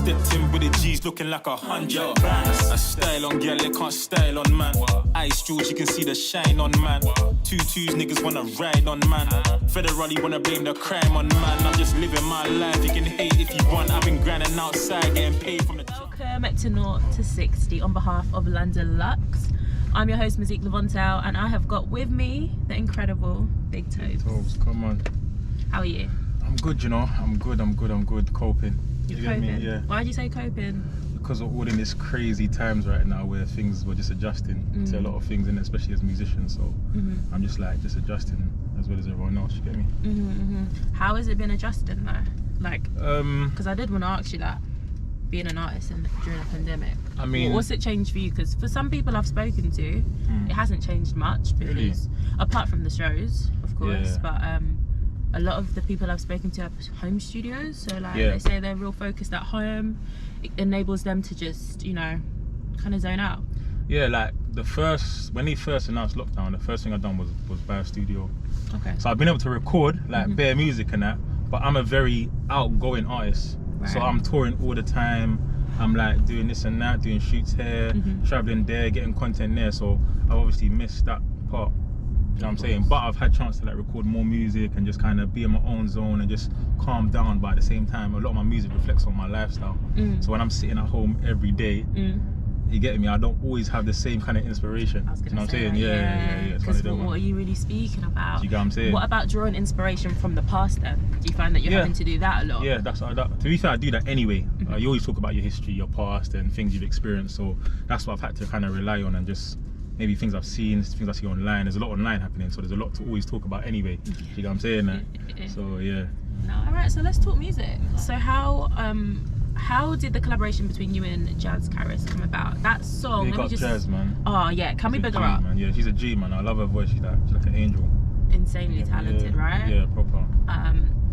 Stepped in with the G's looking like 100 bands. I style on girl, they can't style on man. Ice jewels, you can see the shine on man. 2-2s, niggas wanna ride on man. Federally wanna blame the crime on man. I'm just living my life, you can hate if you want. I've been grinding outside, getting paid from the... Welcome to 0 to 60 on behalf of LDNLUX. I'm your host, Musique Levontel, and I have got with me the incredible Big Tobz. Tobz, come on. How are you? I'm good, you know. I'm good. Coping. You're you coping? Get me? Yeah. Why did you say coping? Because we're all in these crazy times right now where things we're just adjusting to a lot of things, and especially as musicians. So I'm just like adjusting as well as everyone else. You get me? How has it been adjusting though? Like, because I did want to ask you that, being an artist during a pandemic. I mean, what's it changed for you? Because for some people I've spoken to, it hasn't changed much. Because apart from the shows, of course, but a lot of the people I've spoken to have home studios, so like they say they're real focused at home. It enables them to just, you know, kind of zone out. Yeah, like when they first announced lockdown, the first thing I done was buy a studio. Okay. So I've been able to record like bare music and that, but I'm a very outgoing artist. Right. So I'm touring all the time. I'm like doing this and that, doing shoots here, traveling there, getting content there. So I've obviously missed that part. You know what I'm saying? But I've had chance to like record more music and just kind of be in my own zone and just calm down. But at the same time, a lot of my music reflects on my lifestyle. So when I'm sitting at home every day, you get me? I don't always have the same kind of inspiration. I was gonna you know what I'm say saying? Yeah. Because what are you really speaking about? Do you get what I'm saying? What about drawing inspiration from the past then? Do you find that you're having to do that a lot? Yeah, to be fair, I do that anyway. You always talk about your history, your past, and things you've experienced. So that's what I've had to kind of rely on, and just maybe things I've seen, things I see online. There's a lot online happening, so there's a lot to always talk about anyway. Do you get what I'm saying? So yeah. No, all right. So let's talk music. So how did the collaboration between you and Jazz Karis come about? That song. You got Jazz, man. Oh yeah, can we big her up? Man. Yeah, she's a G, man. I love her voice. She's like an angel. Insanely talented, right? Yeah, proper.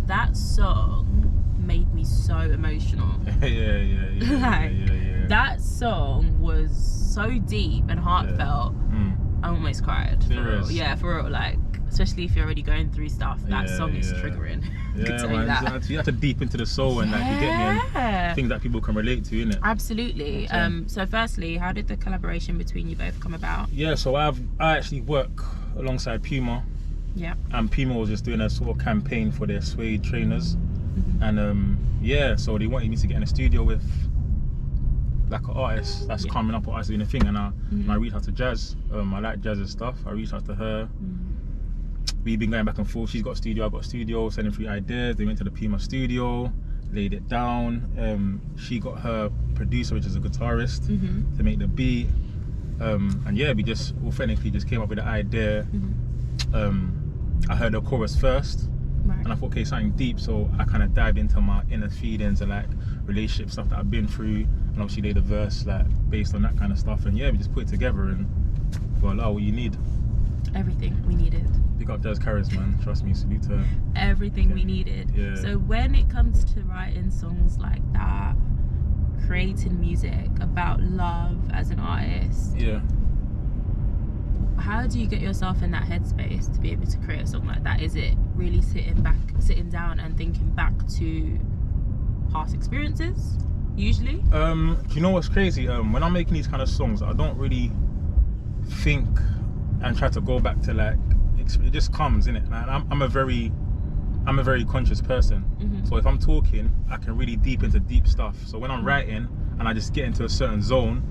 That song made me so emotional. yeah. That song was so deep and heartfelt. I almost cried. Serious? For real. Yeah, for real. Like, especially if you're already going through stuff, that song is triggering. Yeah, man. You have to deep into the soul and like you get me, and things that people can relate to, innit? Absolutely. So firstly, how did the collaboration between you both come about? Yeah, so I actually work alongside Puma. Yeah. And Puma was just doing a sort of campaign for their suede trainers. And so they wanted me to get in a studio with like an artist that's coming up, or artist doing a thing, and I reached out to Jazz. I like Jazz's stuff. I reached out to her. We've been going back and forth. She's got a studio, I got a studio, sending free ideas. They went to the Puma studio, laid it down. She got her producer, which is a guitarist, to make the beat. And yeah, we just authentically just came up with the idea. I heard the chorus first, and I thought, okay, something deep. So I kind of dived into my inner feelings and like relationship stuff that I've been through, and obviously laid a verse like based on that kind of stuff. And yeah, we just put it together, and voila, what you need. Everything we needed. Big up Jazz Karis, man. Trust me, salute to her. Everything we needed. Yeah. So when it comes to writing songs like that, creating music about love as an artist, how do you get yourself in that headspace to be able to create a song like that? Is it really sitting down and thinking back to past experiences, usually? Do you know what's crazy? When I'm making these kind of songs, I don't really think and try to go back to like, it just comes, innit? And I'm a very conscious person. So if I'm talking, I can really deep into deep stuff. So when I'm writing and I just get into a certain zone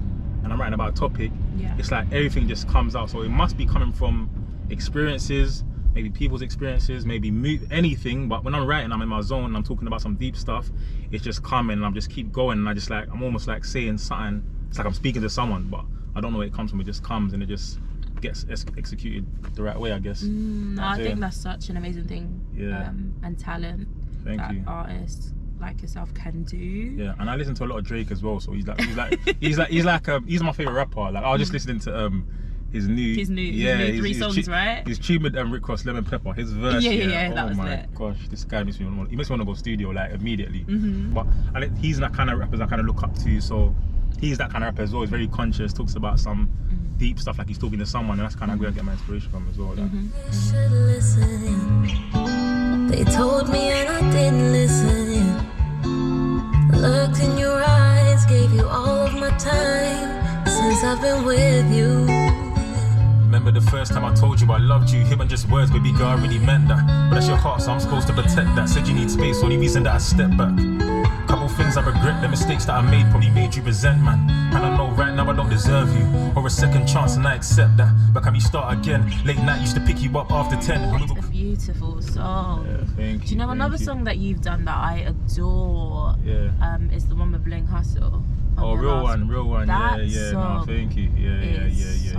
and I'm writing about a topic, it's like everything just comes out. So it must be coming from experiences, maybe people's experiences, maybe anything. But when I'm writing, I'm in my zone and I'm talking about some deep stuff, it's just coming and I'm just keep going, and I'm almost like saying something. It's like I'm speaking to someone, but I don't know where it comes from. It just comes and it just gets executed the right way, I guess. I think that's such an amazing thing. And talent that artists like yourself can do. Yeah, and I listen to a lot of Drake as well, so he's my favorite rapper. Like I was just listening to his new 3 songs, right? His tune with Rick Ross, Lemon Pepper, his verse. Oh my gosh, this guy makes me want to go studio like immediately. But he's that kind of rappers I kind of look up to. So he's that kind of rapper as well. He's very conscious, talks about some deep stuff like he's talking to someone, and that's kind of where I get my inspiration from as well. They told me and I didn't listen. Looked in your eyes. time since I've been with you. Remember the first time I told you I loved you? Him and just words, baby girl, I really meant that. But that's your heart, so I'm supposed to protect that. Said you need space, only reason that I stepped back. Couple things I regret, the mistakes that I made probably made you resent, man. And I know right now I don't deserve you, or a second chance, and I accept that. But can we start again? Late night used to pick you up after 10. It's a beautiful song. Yeah, thank you. Do you know another song that you've done that I adore? Yeah. Is the one with Bling Hustle. Oh, real one. That Yeah. song No, thank you. Yeah. So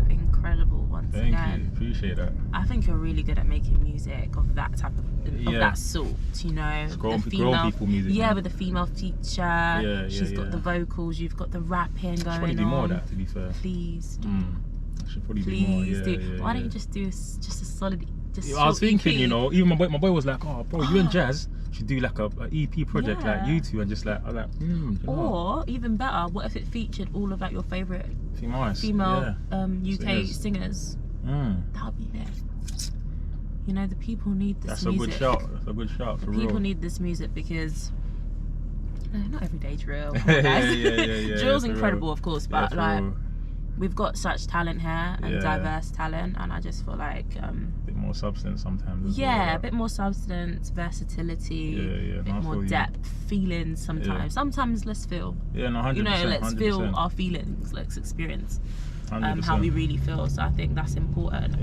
incredible. Once Thank again, you. Appreciate that. I think you're really good at making music of that type of that sort. You know, grown people music. Yeah, man. with the female feature. She's got the vocals. You've got the rapping going on. Probably do more of that, to be fair. Please do. I should probably Please do more. do. Why don't you just do just a solid? I was thinking, you know, even my boy was like, "Oh, bro, you and Jazz should do like a EP project like you two," and just like, I was like, or even better, what if it featured all of like your favorite female UK singers? That would be lit. You know, the people need this music. That's a good shout. For real. People need this music because not every day's drill. Yeah. Drill's incredible, of course, but like we've got such talent here and diverse talent, and I just feel like a bit more substance sometimes. A bit more substance, versatility, a bit more depth, feelings sometimes. Sometimes let's feel. Yeah, no, 100%. You know, let's 100%. feel our feelings, let's experience 100%. how we really feel. So I think that's important.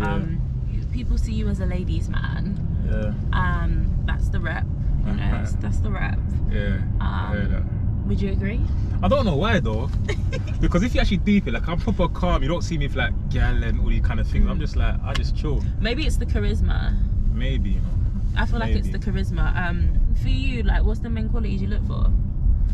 People see you as a ladies' man. Yeah. That's the rep. You know, that's the rep. Yeah. I hear that. Would you agree? I don't know why though, because if you actually deep it, like I'm proper calm. You don't see me with like gal and all these kind of things. I'm just like, I just chill. Maybe it's the charisma. Maybe, you know. I feel like it's the charisma. For you, like, what's the main qualities you look for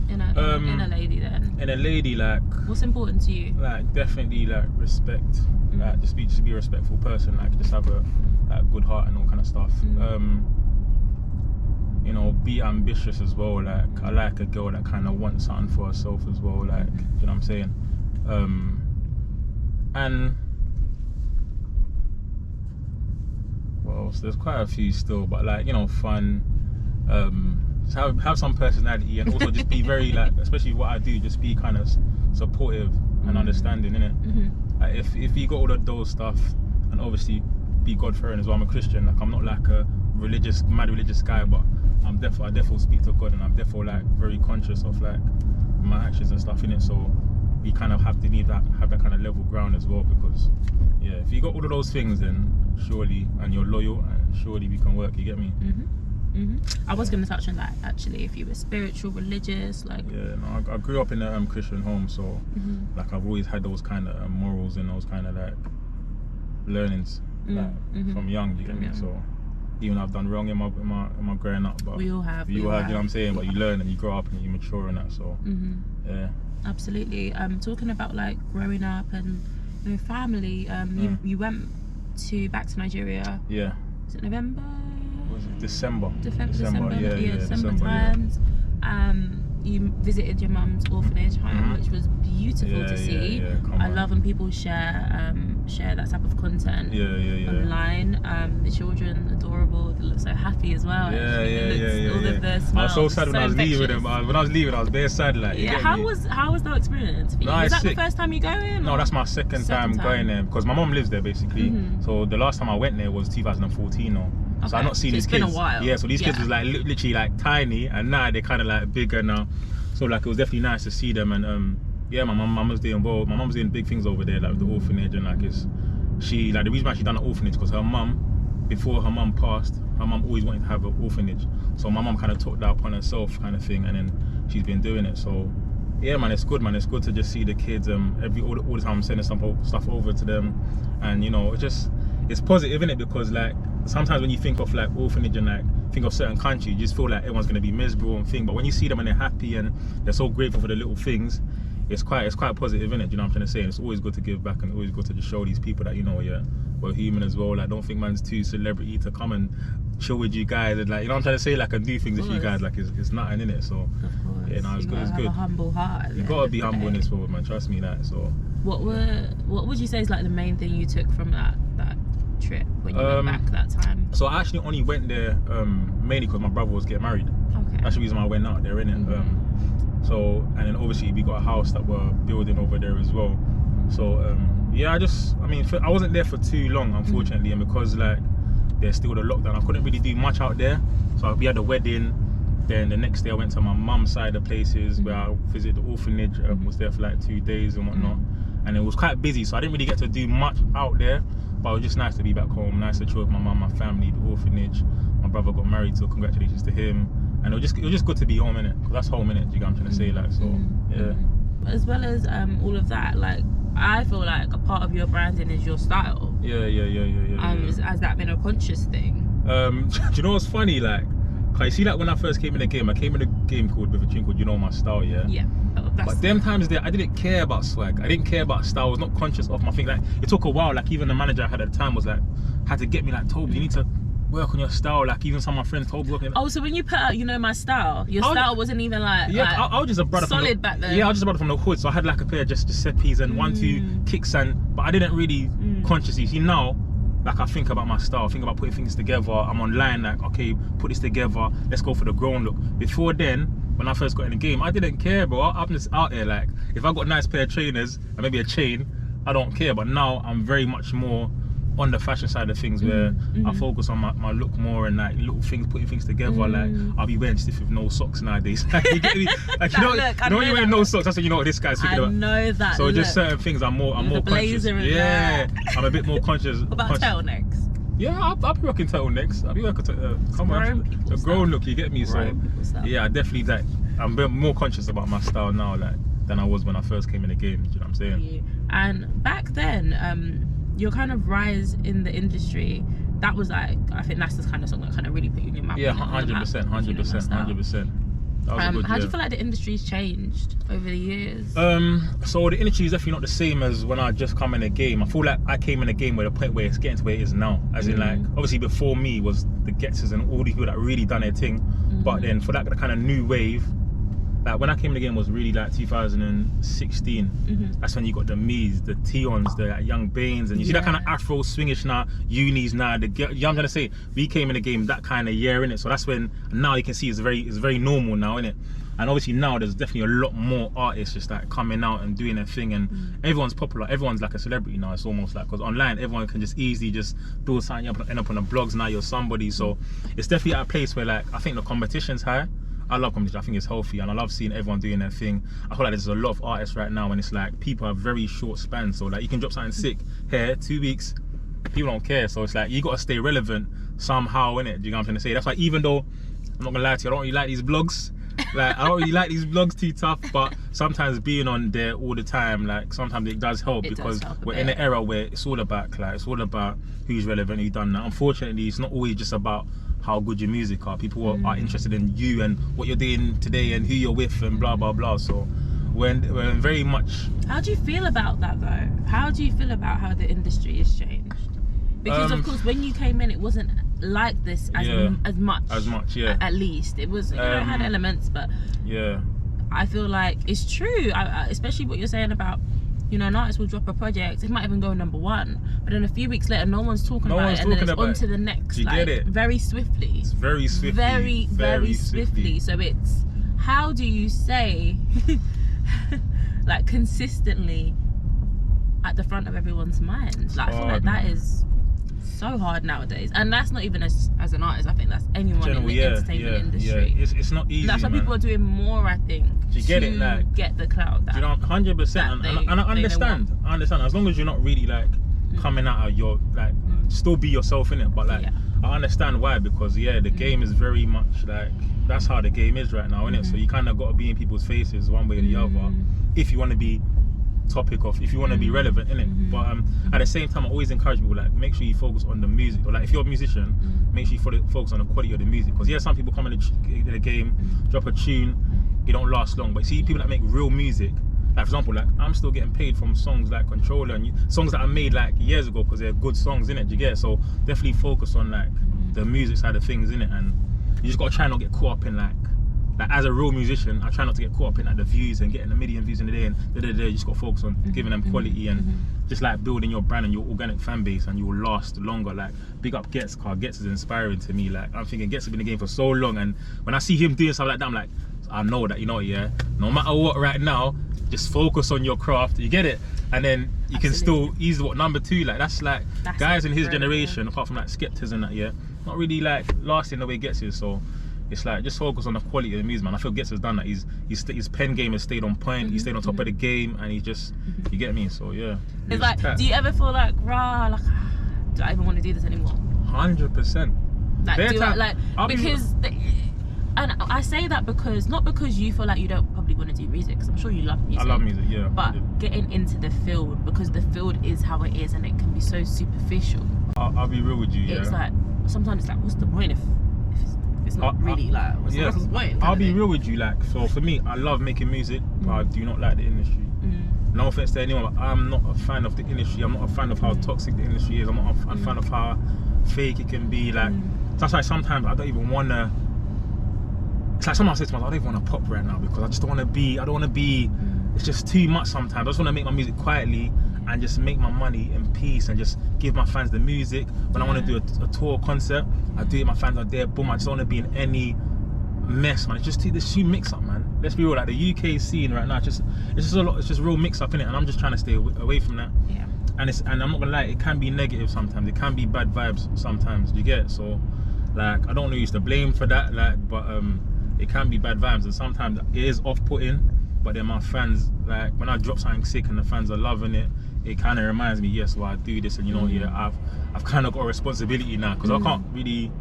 in a lady then? In a lady, like, what's important to you? Like, definitely like respect. Like, just be a respectful person. Like, just have a good heart and all kind of stuff. You know, be ambitious as well. Like, I like a girl that kind of wants something for herself as well. Like, you know what I'm saying? And well, so there's quite a few still, but like, you know, fun. Just have some personality, and also just be very like, especially what I do, just be kind of supportive and understanding, innit? Like, if you got all of those stuff, and obviously be God-fearing as well. I'm a Christian. Like, I'm not like a mad religious guy, but I definitely speak to God, and I'm definitely like very conscious of like my actions and stuff in it. So we kind of have that kind of level ground as well, because if you got all of those things, then surely, and you're loyal, and surely we can work. You get me? I was going to touch on that actually. If you were spiritual, religious, like I grew up in a Christian home, so like I've always had those kind of morals and those kind of like learnings from young. You get me? So even I've done wrong in my growing up, but we all have. You know what I'm saying? But you learn and you grow up and you mature and that. So absolutely. Talking about like growing up and family. You went back to Nigeria. Yeah. Was it November? Was it December? December December times. You visited your mum's orphanage home, which was beautiful to see. I love when people share that type of content online. The children, adorable. They look so happy as well. All of the smiles. I was so sad when I was leaving them. When I was leaving, I was very sad. Like, how was that experience for you? Was that the first time you going? No, that's my second time going there, because my mum lives there basically. So the last time I went there was 2014. So I've not seen these kids. It's been a while. Yeah, so these kids was like literally like tiny, and now they're kind of like bigger now. So like it was definitely nice to see them, and my mum was doing well. My mum's doing big things over there, like with the orphanage, and like the reason why she done an orphanage, because her mum, before her mum passed, her mum always wanted to have an orphanage. So my mum kind of took that upon herself, kind of thing, and then she's been doing it. So yeah, man, it's good, man. It's good to just see the kids. All the time I'm sending stuff over to them, and you know, it's positive, isn't it? Because like sometimes when you think of like orphanage and like think of certain countries, you just feel like everyone's gonna be miserable and thing. But when you see them and they're happy and they're so grateful for the little things, it's quite positive, isn't it? Do you know what I'm trying to say? And it's always good to give back, and always good to just show these people that, you know, we're human as well. Like, don't think man's too celebrity to come and chill with you guys, and like, you know what I'm trying to say, like, and do things with you guys. Like, it's nothing in it. So of course, yeah, no, it's good. It's good. Have a humble heart. You gotta be humble in this world, man. Trust me, that. So what would you say is like the main thing you took from that trip when you went back that time? So I actually only went there mainly because my brother was getting married. Okay. That's the reason why I went out there, innit? So, and then obviously we got a house that we're building over there as well. So, yeah, I wasn't there for too long, unfortunately, and because like there's still the lockdown, I couldn't really do much out there. So we had a wedding. Then the next day I went to my mum's side of places where I visited the orphanage. Was there for like 2 days and whatnot, and it was quite busy, so I didn't really get to do much out there. But it was just nice to be back home, nice to chill with my mum, my family, the orphanage. My brother got married, so congratulations to him. And it was just good to be home, innit? Because that's home, innit? You get what I'm trying to say, like, so yeah. As well as all of that, like I feel like a part of your branding is your style. Yeah. Has that been a conscious thing? Do you know what's funny? Like, you see, like when I first came in the game, I came in a game called with a tune called You Know My Style, yeah? Yeah. But them times there, I didn't care about swag. I didn't care about style. I was not conscious of my thing. Like, it took a while. Like, even the manager I had at the time was like, had to get me like, Tobz, you need to work on your style. Like, even some of my friends told me. Oh, so when you put out You Know My Style, your style wasn't even like, I was just a brother solid back then. Yeah, I was just a brother from the hood. So I had like a pair of just Giuseppe's and 1-2 kicks, but I didn't really consciously. See, now, like I think about my style, think about putting things together. I'm online, like, okay, put this together, let's go for the grown look. Before then, when I first got in the game, I didn't care, bro. I'm just out there, like, if I got a nice pair of trainers and maybe a chain, I don't care. But now I'm very much more on the fashion side of things, where I focus on my look more and like little things, putting things together. Like, I'll be wearing stuff with no socks nowadays. You get me? Like, you know when you're wearing no socks, that's when you know what this guy's thinking about. I know that. So just certain things I'm more conscious. Yeah, I'm a bit more conscious. What about turtlenecks? Yeah, I'll be rocking turtlenecks. I'll be rocking a grown look, you get me? So yeah, I definitely that. I'm a bit more conscious about my style now, like, than I was when I first came in the game. You know what I'm saying? And back then, your kind of rise in the industry, that was like, I think that's the kind of song that kind of really put you in your mouth. Yeah, 100%. How do you feel like the industry's changed over the years? So the industry is definitely not the same as when I just come in the game. I feel like I came in the game where the point where it's getting to where it is now. As in, like, obviously before me was the Getzers and all these people that really done their thing. But then for that kind of new wave, like when I came in the game was really like 2016. That's when you got the Me's, the Tions, the like, Young Banes, and you see that kind of Afro swingish now, unis now. You know what I'm trying to say? We came in the game that kind of year, innit? So that's when now you can see it's very normal now, innit? And obviously now there's definitely a lot more artists just like coming out and doing their thing, and everyone's popular. Everyone's like a celebrity now. It's almost like, because online everyone can just easily just build something up, end up on the blogs. Now you're somebody. So it's definitely at a place where, like, I think the competition's high. I love competition. I think it's healthy, and I love seeing everyone doing their thing. I feel like there's a lot of artists right now, and it's like people have very short spans. So like you can drop something sick here, 2 weeks, people don't care. So it's like you got to stay relevant somehow, innit? Do you know what I'm trying to say? That's why, even though I'm not gonna lie to you, I don't really like these blogs. Like, I don't really like these vlogs too tough, but sometimes being on there all the time, like, sometimes it does help, because we're in an era where it's all about, like, it's all about who's relevant, who done that. Unfortunately, it's not always just about how good your music are. People are interested in you and what you're doing today and who you're with and blah blah blah. So we're very much. How do you feel about that though? How do you feel about how the industry has changed? Because of course when you came in it wasn't like this as much, yeah. At least it was, you know, it had elements, but yeah, I feel like it's true. Especially what you're saying about, you know, an artist will drop a project, it might even go #1, but then a few weeks later no one's talking about it, and then it's on to the next. You get it? Very swiftly. It's very swiftly. Very swiftly. So it's, how do you say like consistently at the front of everyone's minds? Like, I feel like that is so hard nowadays, and that's not even as an artist. I think that's anyone in the entertainment industry. It's not easy. That's why people are doing more, I think, do you get it? Like, get the clout. You know, 100%. And I understand. I understand. As long as you're not really like coming out of your, like, still be yourself in it. But like, I understand why, because the game is very much like, that's how the game is right now, innit? So you kind of got to be in people's faces one way or the other if you want to be topic of, if you want to be relevant in it. But at the same time, I always encourage people, like, make sure you focus on the music, or like if you're a musician, make sure you focus on the quality of the music, because some people come in the game, drop a tune, it don't last long. But see, people that make real music, like for example, like I'm still getting paid from songs like Controller and songs that I made like years ago, because they're good songs, innit? Do you get it? So definitely focus on like the music side of things, innit? And you just gotta try not get caught up in like like as a real musician, I try not to get caught up in like the views and getting a million views in a day and you just got to focus on giving them quality and just like building your brand and your organic fan base, and you will last longer. Like big up Gets, cause Gets is inspiring to me. Like I'm thinking Gets has been in the game for so long, and when I see him doing stuff like that, I'm like, I know that, you know, yeah, no matter what right now, just focus on your craft, you get it, and then you can still ease what number 2, like that's guys in his generation, apart from like Skeptas and that, yeah, not really like lasting the way Gets is. So it's like just focus on the quality of the music, man. I feel Gets has done that. His pen game has stayed on point. He stayed on top of the game, and he just you get me. So yeah, it's like, do you ever feel like, rah, like, do I even want to do this anymore? 100%. Like, and I say that because, not because you feel like you don't probably want to do music, because I'm sure you love music. I love music, yeah. But getting into the field, because the field is how it is and it can be so superficial. I'll be real with you, yeah. It's like, sometimes it's like, what's the point if it's not really like, what's the point? I'll be real with you, like, so for me, I love making music, but I do not like the industry. No offense to anyone, but I'm not a fan of the industry. I'm not a fan of how toxic the industry is. I'm not a fan of how fake it can be. Like, that's why sometimes I don't even want to. It's like someone says to me, I don't even want to pop right now because I just don't want to be. I don't want to be. It's just too much sometimes. I just want to make my music quietly and just make my money in peace and just give my fans the music. When I want to do a tour concert, I do it. My fans are there. Boom. I just don't want to be in any mess, man. It's just this huge mix up, man. Let's be real. Like the UK scene right now, it's just a lot. It's just real mix up in it, and I'm just trying to stay away from that. Yeah. And I'm not gonna lie, it can be negative sometimes. It can be bad vibes sometimes. You get it? So, like, I don't know who's to blame for that. Like, but it can be bad vibes, and sometimes it is off-putting. But then my fans, like, when I drop something sick and the fans are loving it, it kind of reminds me, yes, well, I do this, and you know, yeah, I've kind of got a responsibility now because I can't really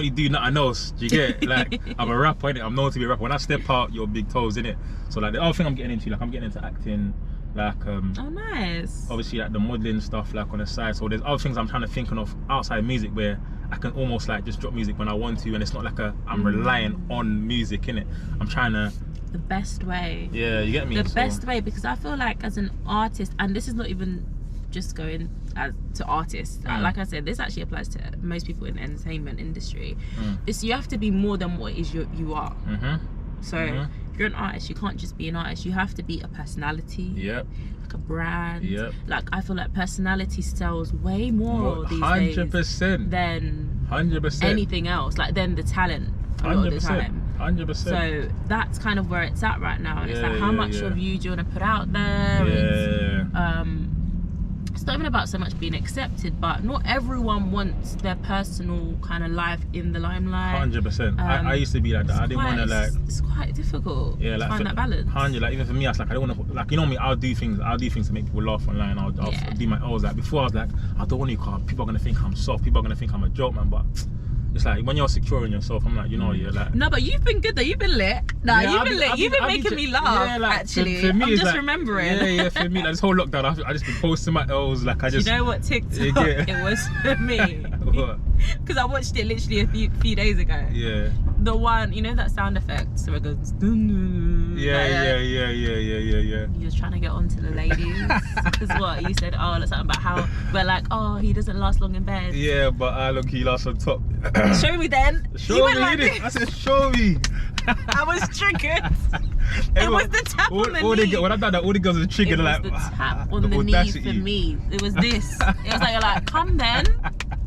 do nothing else. Do you get it? Like, I'm a rapper, innit? I'm known to be a rapper. When I step out, you're big Tobz, innit? So like the other thing I'm getting into, like I'm getting into acting, like oh nice. Obviously like the modelling stuff, like on the side. So there's other things I'm trying to think of outside music where I can almost like just drop music when I want to, and it's not like I'm relying on music, innit? I'm trying to the best way. Yeah, you get me? The best way, because I feel like as an artist, and this is not even just going to artists, like I said, this actually applies to most people in the entertainment industry. It's you have to be more than what is you are. So if you're an artist, you can't just be an artist. You have to be a personality. Like a brand. Like I feel like personality sells way more these 100% days than 100% anything else. Like than the talent a lot of the time. 100%. So that's kind of where it's at right now. And it's like, how much of you do you want to put out there? It's not even about so much being accepted, but not everyone wants their personal kind of life in the limelight. 100%. I used to be like that. I didn't want to like. It's quite difficult. Yeah, like to find that balance. 100. Like even for me, I was like, I don't want to. Like, you know me, I'll do things to make people laugh online. I'll do my O's. Like before, I was like, I don't want to, cause people are gonna think I'm soft. People are gonna think I'm a joke, man. But it's like when you're secure in yourself, I'm like, you know, like. No, but you've been good though. You've been lit. No, you've been lit. You've been making me laugh. Yeah, like, actually, for me, I'm just like, remembering. Yeah. For me, like this whole lockdown, I just been posting my L's. Like I just. You know what TikTok it was for me? Because I watched it literally a few days ago. Yeah. The one, you know that sound effect, so it goes. Yeah. He was trying to get onto the ladies. Because what you said, something about how we're like, he doesn't last long in bed. Yeah, but look, he lasts on top. Show me then. Show me, like I said, show me. I was triggered. It was the tap on the knee. When I done that, all the girls were triggered. Like the tap on the knee for me. It was this. It was like, you're like, come then.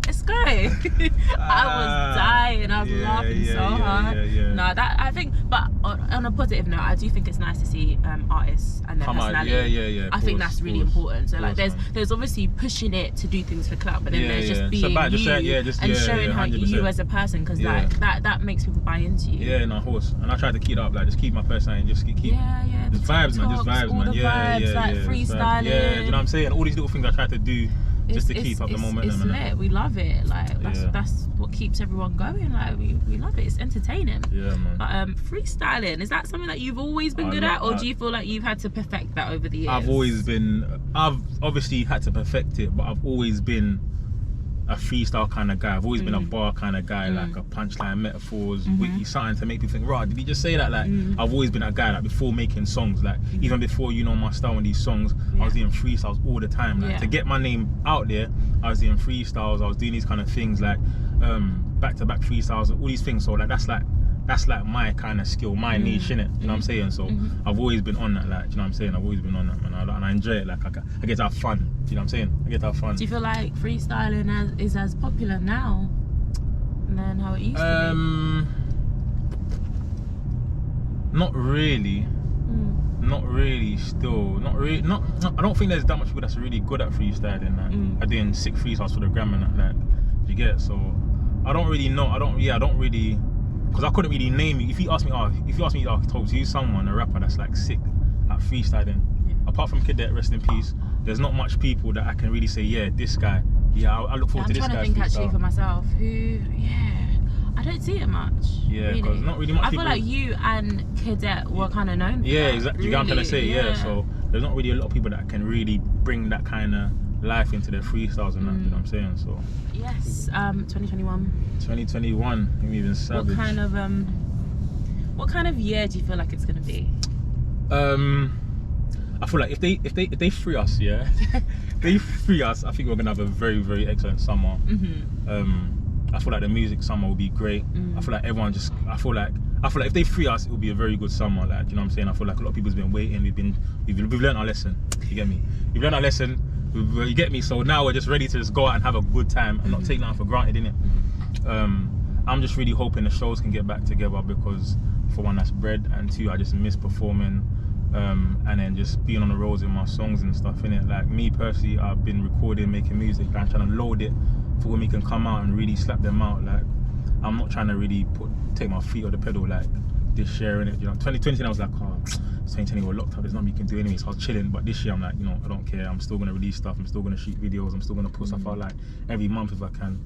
Let's go. I was dying. I was laughing so hard. No, that I think, but on a positive note, I do think it's nice to see artists and their personality. I think that's really important. So like, there's obviously pushing it to do things for clout, but then there's just being you and showing how you as a person, because like that makes people buy into you. Yeah, no, of course. And I try to keep it up, like just keep my personality, just keep. Just vibes, man. Just vibes, man. Like freestyling. Yeah, you know what I'm saying? All these little things I try to do. Just to keep up the momentum. It's lit. We love it. Like that's what keeps everyone going. Like we love it. It's entertaining. Yeah, man. But freestyling, is that something that you've always been good at, or do you feel like you've had to perfect that over the years? I've obviously had to perfect it, but I've always been a freestyle kind of guy. I've always been a bar kind of guy, like a punchline, metaphors, witty, something to make people think, right, did he just say that? Like I've always been that guy, like before making songs, like even before you know my style on these songs, I was doing freestyles all the time. Like to get my name out there, I was doing freestyles, I was doing these kind of things, like back-to-back freestyles, all these things. So like that's that's like my kind of skill, my niche, innit? You know what I'm saying? So I've always been on that, like, you know what I'm saying? I've always been on that, man. And I enjoy it. Like, I get to have fun. You know what I'm saying? I get to have fun. Do you feel like freestyling is as popular now than how it used to be? Not really. Not really. Still, not really. Not. I don't think there's that much people that's really good at freestyling. Like, are doing sick freestyles for the gram and that. Like, you get it? So I don't really know. I don't really, because I couldn't really name you. If you ask me, Tobz, who's someone, a rapper that's like sick at freestyling? Yeah. Apart from Cadet, rest in peace. There's not much people that I can really say, yeah, this guy. Yeah, I look forward to this guy. I'm trying to think actually for myself. I don't see it much. Yeah, because not really much people. I feel like you and Cadet were kind of known for yeah, that, exactly. Really. You know what I'm trying to say? Yeah. So there's not really a lot of people that can really bring that kind of life into their freestyles and that. You know what I'm saying? So. Yes. 2021. 2021. I'm even savage. What kind of year do you feel like it's gonna be? I feel like if they free us, yeah, they free us. I think we're gonna have a very, very excellent summer. I feel like the music summer will be great. I feel like everyone I feel like if they free us, it will be a very good summer. Like, you know what I'm saying? I feel like a lot of people's been waiting. We've learned our lesson. You get me? We've learned our lesson. You get me? So now we're just ready to just go out and have a good time and not take nothing for granted, innit? I'm just really hoping the shows can get back together, because for one, that's bread, and two, I just miss performing. And then just being on the roads with my songs and stuff, innit? Like, me personally, I've been recording, making music, and trying to load it for when we can come out and really slap them out. Like, I'm not trying to really take my feet off the pedal like this year, innit? You know, 2020 I was like, oh, 2020 we're locked up, there's nothing we can do anyway, so I was chilling. But this year I'm like, you know, I don't care, I'm still gonna release stuff, I'm still gonna shoot videos, I'm still gonna put stuff out like every month if I can.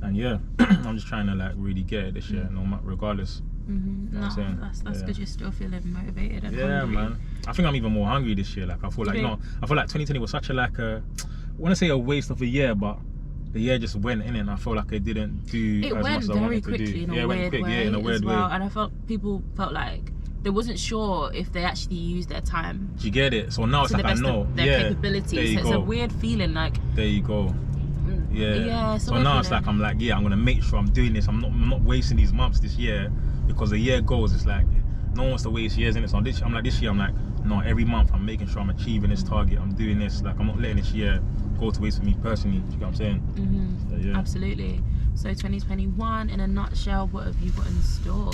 And yeah, I'm just trying to like really get it this year, no matter, regardless. You know what I'm saying? That's good. You're still feeling motivated and hungry. Man. I think I'm even more hungry this year. Like, I feel like, you know, I feel like 2020 was such a I want to say a waste of a year, but the year just went in, and I feel like it didn't do as much as I wanted to do. It went very quickly in a weird way. And I felt people felt like they wasn't sure if they actually used their time. Do you get it? So now it's like, I know their capabilities. So it's a weird feeling. Like, there you go. Yeah. So now it's like, I'm like, yeah, I'm gonna make sure I'm doing this. I'm not wasting these months this year, because the year goes, it's like no one wants to waste years in it. So this year I'm like, no, every month I'm making sure I'm achieving this target. I'm doing this. Like, I'm not letting this year go to waste for me personally. Do you know what I'm saying? So, yeah. Absolutely. So 2021, in a nutshell, what have you got in store?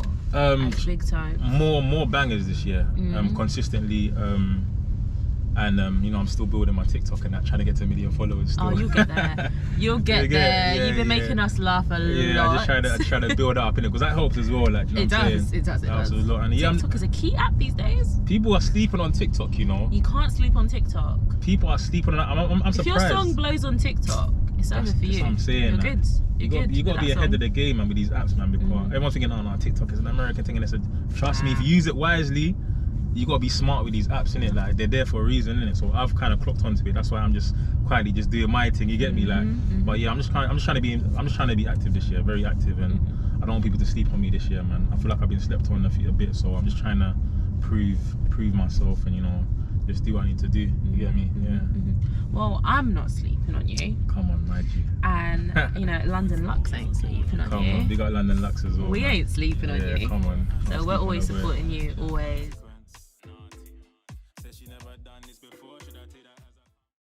Big time. More bangers this year. Consistently. And you know, I'm still building my TikTok and that, trying to get to 1 million followers still. Oh, you'll get there. You'll get there. Yeah, you've been making us laugh a lot. Yeah, I just try to build up in it, because that helps as well. Like, you know it does. It does. A lot. And TikTok is a key app these days. People are sleeping on TikTok, you know. You can't sleep on TikTok. People are sleeping on that. I'm surprised. If your song blows on TikTok, it's over for you. That's what I'm saying. You're good. You got to be ahead of the game, man, with these apps, man, because everyone's thinking, oh no, TikTok is an American thing, and they said, trust me, if you use it wisely, you gotta be smart with these apps, innit? Like, they're there for a reason, innit? So I've kind of clocked onto it. That's why I'm just quietly just doing my thing. You get me? Like, but yeah, I'm just trying to be active this year, very active, and I don't want people to sleep on me this year, man. I feel like I've been slept on a bit, so I'm just trying to prove myself, and, you know, just do what I need to do. You get me? Yeah. Well, I'm not sleeping on you. Come on, my G. And you know, LDNLUX ain't sleeping on you. Come on, we got LDNLUX as well. We ain't sleeping on you. Come on. So we're always supporting you, always.